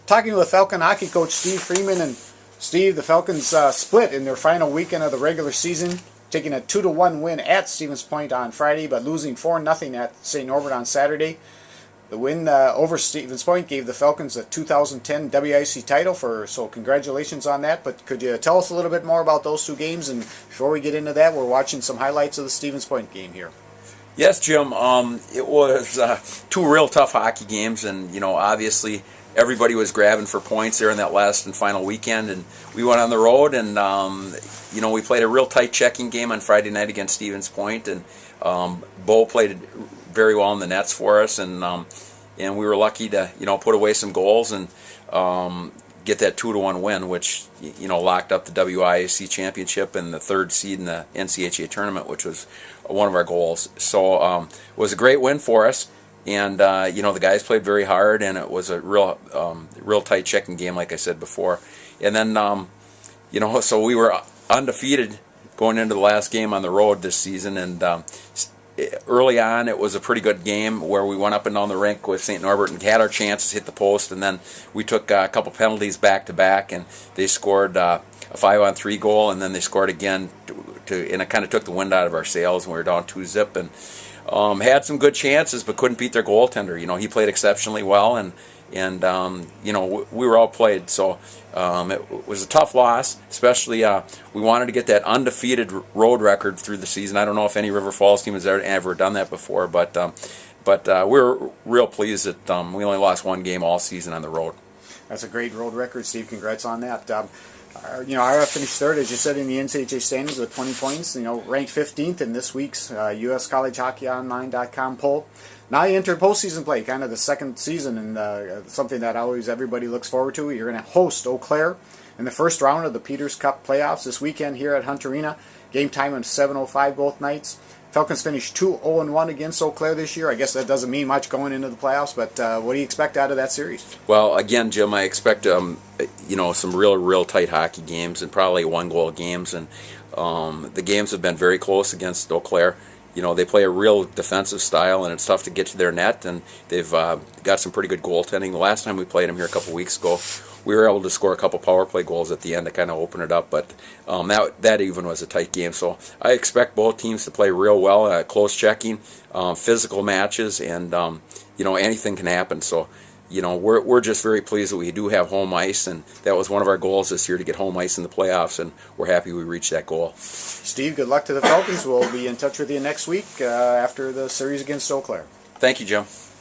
talking with Falcon hockey coach Steve Freeman. And Steve, the Falcons split in their final weekend of the regular season, taking a 2-1 win at Stevens Point on Friday, but losing 4-0 at St. Norbert on Saturday. The win over Stevens Point gave the Falcons a 2010 WIC title, so congratulations on that. But could you tell us a little bit more about those two games? And before we get into that, we're watching some highlights of the Stevens Point game here. Yes, Jim. It was two real tough hockey games, and obviously everybody was grabbing for points there in that last and final weekend. And we went on the road, and we played a real tight checking game on Friday night against Stevens Point, and Bo played very well in the nets for us, and we were lucky to put away some goals and get that 2-1 win, which locked up the WIC championship and the third seed in the NCHA tournament, which was one of our goals. So it was a great win for us, and the guys played very hard, and it was a real tight checking game, like I said before. And then so we were undefeated going into the last game on the road this season, and early on, it was a pretty good game where we went up and down the rink with St. Norbert and had our chances, hit the post, and then we took a couple penalties back-to-back, and they scored a 5-on-3 goal, and then they scored again, and it kind of took the wind out of our sails, and we were down 2-0, and had some good chances, but couldn't beat their goaltender. He played exceptionally well, and we were outplayed, so it was a tough loss, especially we wanted to get that undefeated road record through the season. I don't know if any River Falls team has ever done that before, but we're real pleased that we only lost one game all season on the road. That's a great road record, Steve. Congrats on that. Ira finished third, as you said, in the NCHA standings with 20 points, ranked 15th in this week's U.S. College Hockey Online.com poll. Now you enter postseason play, kind of the second season, and something that everybody looks forward to. You're going to host Eau Claire in the first round of the Peters Cup playoffs this weekend here at Hunt Arena. Game time at 7:05 both nights. Falcons finished 2-0-1 against Eau Claire this year. I guess that doesn't mean much going into the playoffs, but what do you expect out of that series? Well, again, Jim, I expect some real tight hockey games and probably one-goal games, and the games have been very close against Eau Claire. They play a real defensive style, and it's tough to get to their net, and they've got some pretty good goaltending. The last time we played them here a couple weeks ago, we were able to score a couple power play goals at the end to kind of open it up, but that even was a tight game. So I expect both teams to play real well, close checking, physical matches, and anything can happen. So we're just very pleased that we do have home ice, and that was one of our goals this year, to get home ice in the playoffs, and we're happy we reached that goal. Steve, good luck to the Falcons. We'll be in touch with you next week after the series against Eau Claire. Thank you, Jim.